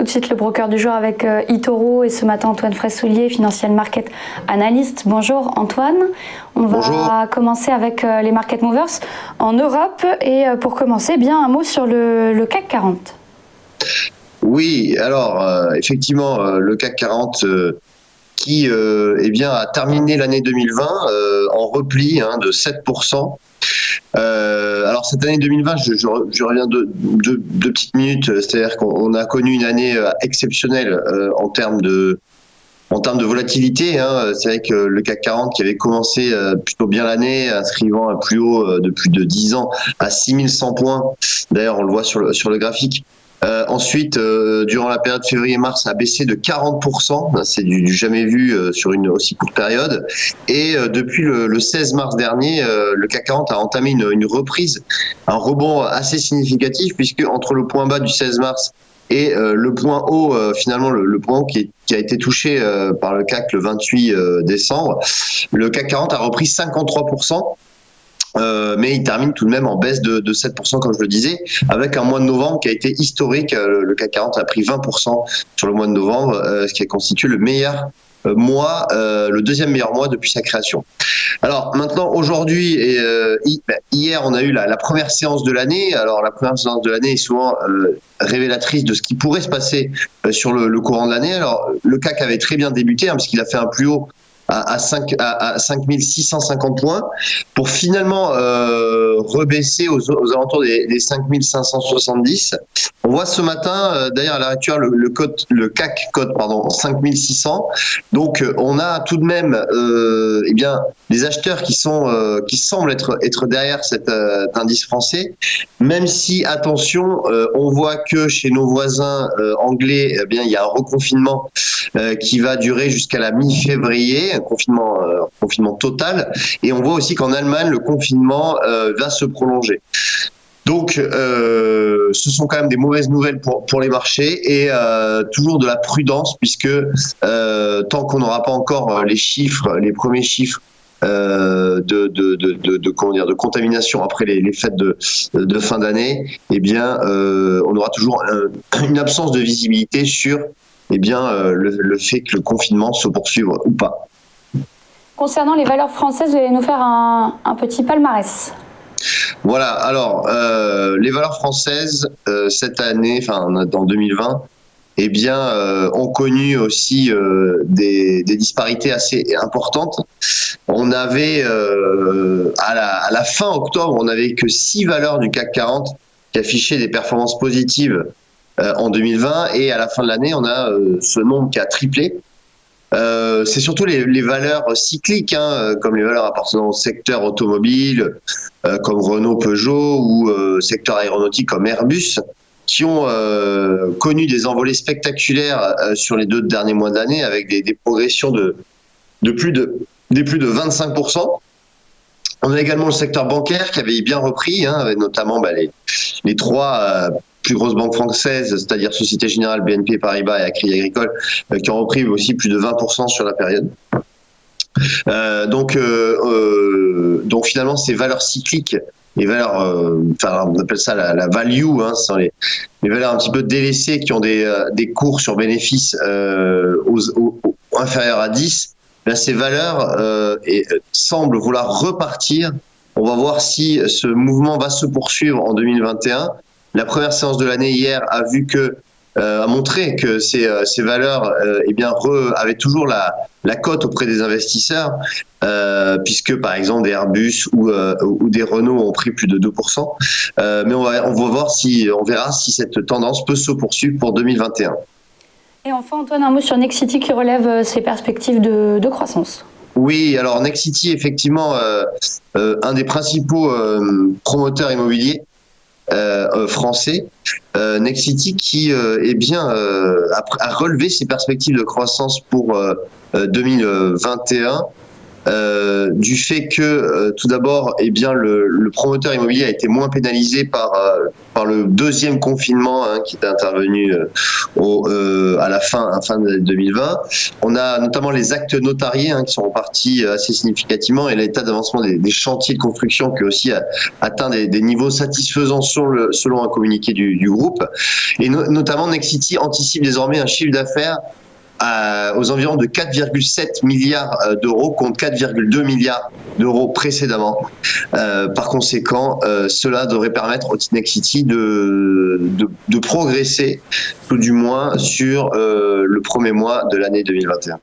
de suite le broker du jour avec eToro et ce matin Antoine Fraissoulier, Financial Market Analyst. Bonjour Antoine. Bonjour. Va commencer avec les Market Movers en Europe et pour commencer, bien un mot sur le CAC 40. Oui, alors effectivement, le CAC 40 qui a terminé l'année 2020 en repli de 7%. Alors cette année 2020, je reviens deux petites minutes, c'est-à-dire qu'on a connu une année exceptionnelle en termes de volatilité. C'est vrai que le CAC 40 qui avait commencé plutôt bien l'année, inscrivant un plus haut de plus de 10 ans à 6100 points. D'ailleurs, on le voit sur le graphique. Ensuite, durant la période février-mars, a baissé de 40%. C'est du jamais vu sur une aussi courte période. Et depuis le 16 mars dernier, le CAC 40 a entamé une reprise, un rebond assez significatif, puisque entre le point bas du 16 mars et le point haut, finalement le point haut qui a été touché par le CAC le 28 décembre, le CAC 40 a repris 53%. Mais il termine tout de même en baisse de 7%, comme je le disais, avec un mois de novembre qui a été historique. Le CAC 40 a pris 20% sur le mois de novembre, ce qui constitue le meilleur mois, le deuxième meilleur mois depuis sa création. Alors maintenant, aujourd'hui et hier, on a eu la première séance de l'année. Alors la première séance de l'année est souvent révélatrice de ce qui pourrait se passer sur le courant de l'année. Alors le CAC avait très bien débuté, puisqu'il a fait un plus haut à 5650 points pour finalement rebaisser aux alentours des 5570. On voit ce matin, d'ailleurs à l'heure actuelle, le CAC code 5600. Donc on a tout de même des acheteurs qui semblent être derrière cet indice français, même si attention, on voit que chez nos voisins anglais, il y a un reconfinement qui va durer jusqu'à la mi-février, un confinement total, et on voit aussi qu'en Allemagne le confinement va se prolonger. Donc ce sont quand même des mauvaises nouvelles pour les marchés et toujours de la prudence, puisque tant qu'on n'aura pas encore les premiers chiffres de contamination après les fêtes de fin d'année, on aura toujours une absence de visibilité sur le fait que le confinement se poursuive ou pas. Concernant les valeurs françaises, vous allez nous faire un petit palmarès. Voilà, alors les valeurs françaises cette année, dans 2020, ont connu aussi des disparités assez importantes. On avait à la fin octobre, on n'avait que 6 valeurs du CAC 40 qui affichaient des performances positives en 2020, et à la fin de l'année, on a ce nombre qui a triplé. C'est surtout les valeurs cycliques, comme les valeurs appartenant au secteur automobile, comme Renault, Peugeot, ou secteur aéronautique comme Airbus, qui ont connu des envolées spectaculaires sur les 2 derniers mois de l'année, avec des progressions de plus de 25%. On a également le secteur bancaire qui avait bien repris, avec notamment les 3 plus grosses banques françaises, c'est-à-dire Société Générale, BNP Paribas et Crédit Agricole, qui ont repris aussi plus de 20% sur la période. Donc finalement, ces valeurs cycliques, les valeurs, on appelle ça la value, ce sont les valeurs un petit peu délaissées qui ont des cours sur bénéfices inférieurs à 10. Ces valeurs semblent vouloir repartir. On va voir si ce mouvement va se poursuivre en 2021. La première séance de l'année hier a montré que ces valeurs avaient toujours la cote auprès des investisseurs, puisque par exemple des Airbus ou des Renault ont pris plus de 2%. Mais on verra si cette tendance peut se poursuivre pour 2021. Et enfin, Antoine, un mot sur Nexity qui relève ses perspectives de croissance. Oui, alors Nexity, effectivement, un des principaux promoteurs immobiliers français, Nexity qui a relevé ses perspectives de croissance pour 2021 du fait que tout d'abord le promoteur immobilier a été moins pénalisé par par le deuxième confinement qui est intervenu à la fin de 2020. On a notamment les actes notariés qui sont repartis assez significativement et l'état d'avancement des chantiers de construction qui aussi a atteint des niveaux satisfaisants selon un communiqué du groupe. Et notamment Nexity anticipe désormais un chiffre d'affaires aux environs de 4,7 milliards d'euros contre 4,2 milliards d'euros précédemment. Par conséquent, cela devrait permettre au Nexity de progresser, tout du moins sur le premier mois de l'année 2021.